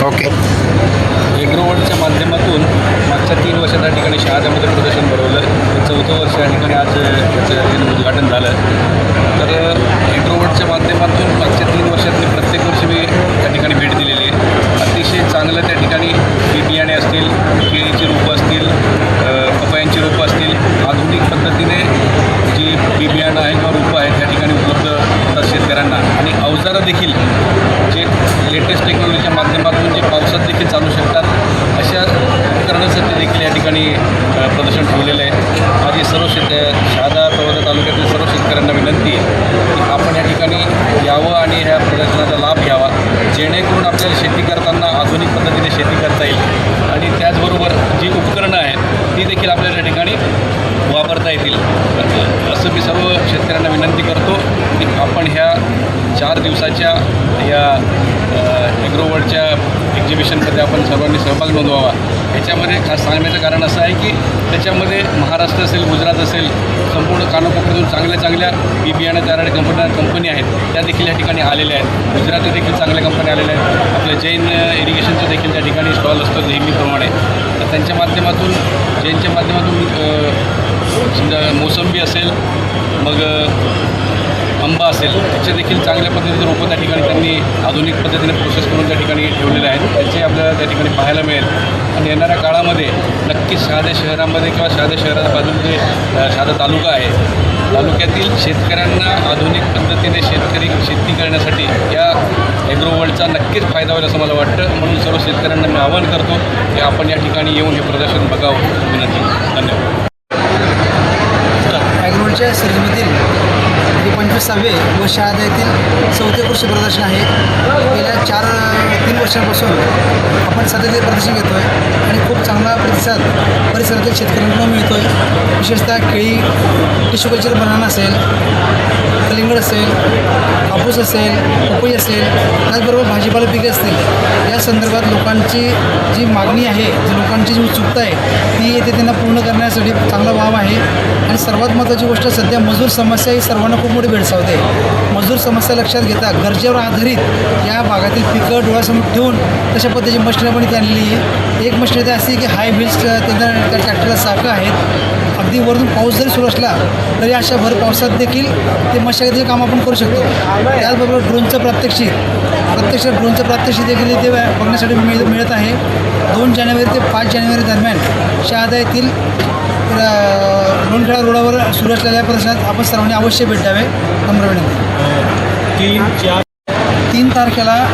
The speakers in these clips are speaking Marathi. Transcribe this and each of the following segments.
ओके. एग्रोवर्डच्या माध्यमातून मागच्या 3 वर्षात या ठिकाणी शहाद्यामध्ये प्रदर्शन भरवलं. 4थं वर्ष या ठिकाणी आज त्याचं उद्घाटन झालं. तर एग्रोवर्डच्या माध्यमातून मागच्या 3 वर्षात मी प्रत्येक वर्षी मी त्या ठिकाणी भेट दिलेली आहे. अतिशय चांगलं त्या ठिकाणी बियाणे असतील, केळीची रोपं असतील, पपयांची रोपं असतील, आधुनिक पद्धतीने जी बियाणं आहे किंवा रोपं आहेत त्या ठिकाणी उपलब्ध होतात शेतकऱ्यांना. आणि अवजारं देखील जे लेटेस्ट टेक्नॉलॉजीच्या माध्यमातून जे पावसात देखील चालू शकतात अशा उपकरणासाठी देखील या ठिकाणी प्रदर्शन ठेवलेलं आहे. माझी सर्व शहादा पर्वत तालुक्यातील सर्व शेतकऱ्यांना विनंती आहे की आपण या ठिकाणी यावं आणि ह्या प्रदर्शनाचा लाभ घ्यावा, जेणेकरून आपल्याला शेती करताना आधुनिक पद्धतीने शेती करता येईल आणि त्याचबरोबर जी उपकरणं आहेत ती देखील आपल्याला या ठिकाणी वापरता येतील. असं मी सर्व शेतकऱ्यांना विनंती करतो की आपण ह्या 4 दिवसाच्या या एग्रोवर्डच्या एक्झिबिशनमध्ये आपण सर्वांनी सहभाग नोंदवावा. याच्यामध्ये खास सांगण्याचं कारण असं आहे की त्याच्यामध्ये महाराष्ट्र असेल, गुजरात असेल, संपूर्ण कानाकोपऱ्यातून चांगल्या बियाणं तयार कंपनी आहेत त्या देखील या ठिकाणी आलेल्या आहेत. गुजरातमध्ये देखील चांगल्या कंपन्या आलेल्या आहेत. आपल्या जैन इरिगेशनचं देखील त्या ठिकाणी स्टॉल असतो नेहमीप्रमाणे. तर त्यांच्या माध्यमातून जैनच्या माध्यमातून समजा मोसंबी असेल, मग आंबा असेल, त्याचे देखील चांगल्या पद्धतीचे रोपं त्या ठिकाणी त्यांनी आधुनिक पद्धतीने प्रोसेस करून त्या ठिकाणी ठेवलेले आहेत. त्याचे आपल्याला त्या ठिकाणी पाहायला मिळेल. आणि येणाऱ्या काळामध्ये नक्कीच शहादा शहरामध्ये किंवा शहादा शहराच्या बाजूला जे शहादा तालुका आहे, तालुक्यातील शेतकऱ्यांना आधुनिक पद्धतीने शेती करण्यासाठी या एग्रोवर्डचा नक्कीच फायदा होईल असं मला वाटतं. म्हणून सर्व शेतकऱ्यांना मी आवाहन करतो की आपण या ठिकाणी येऊन हे प्रदर्शन बघावं. विनंती. धन्यवाद. एग्रोवर्डच्या सिरीजमधील 25वे व शहादा येथील 4थे कृषी प्रदर्शन आहे. गेल्या 3 वर्षांपासून आपण सध्या ते प्रदर्शन घेतो आहे आणि खूप चांगला प्रतिसाद परिसरातील शेतकऱ्यांना मिळतो आहे. विशेषतः केळी, टिश्यू कल्चर बनाना असेल, कलिंगड असेल, कापूस असेल, पपई असेल, त्याचबरोबर भाजीपाला पिके असतील, या संदर्भात लोकांची जी मागणी आहे, जी लोकांची जी उत्सुकता आहे ती येथे त्यांना पूर्ण करण्यासाठी चांगला वाव आहे. आणि सर्वात महत्त्वाची गोष्ट सध्या मजूर समस्या ही सर्वांना खूप मोठी भेडसावते. मजूर समस्या लक्षात घेता गरजेवर आधारित या भागातील पिकं डोळ्यासमोर ठेवून तशा पद्धतीची मशिनरी पण इथे आणलेली आहे. एक मशिनरी अशी की हाय व्हील्स त्यांना त्या ट्रॅक्टरला चाकं आहेत. अगदी वरून पाऊस जरी सुरू असला तरी अशा भर पावसात देखील ते मशागतीचे काम आपण करू शकतो. त्याचबरोबर ड्रोनचं प्रत्यक्ष ड्रोनचं प्रात्यक्षिक देखील इथे बघण्यासाठी मिळत आहे. 2 जानेवारी ते 5 जानेवारी दरम्यान शहादा येथील लोणखेडा रोडावर सुरू असलेल्या प्रदर्शनात आपण सर्वांनी अवश्य भेट द्यावे. नम्र विनंती. 3 तारखेला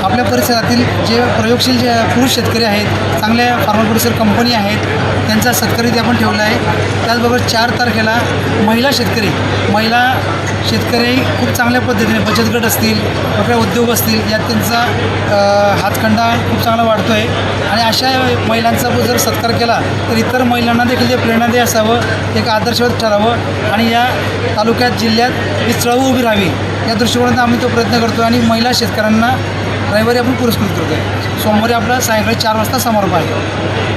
आपल्या परिसरातील जे प्रयोगशील जे पुरुष शेतकरी आहेत, चांगल्या फार्मर प्रोड्युसर कंपनी आहेत, त्यांचा सत्कार इथे आपण ठेवला आहे. त्याचबरोबर 4 तारखेला महिला शेतकरी खूप चांगल्या पद्धतीने बचत गट असतील, आपल्या उद्योग असतील, यात त्यांचा हातखंडा खूप चांगला वाढतो आहे. आणि अशा महिलांचा जर सत्कार केला तर इतर महिलांना देखील ते प्रेरणादायी असावं, एक आदर्शवत ठरावं आणि या तालुक्यात, जिल्ह्यात ही चळवळ उभी राहावी या दृष्टिकोनातून आम्ही तो प्रयत्न करतो. आणि महिला शेतकऱ्यांना रविवारी आपण पुरस्कृत करतो आहे. सोमवारी आपला सायंकाळी 4 वाजता समारोप आहे.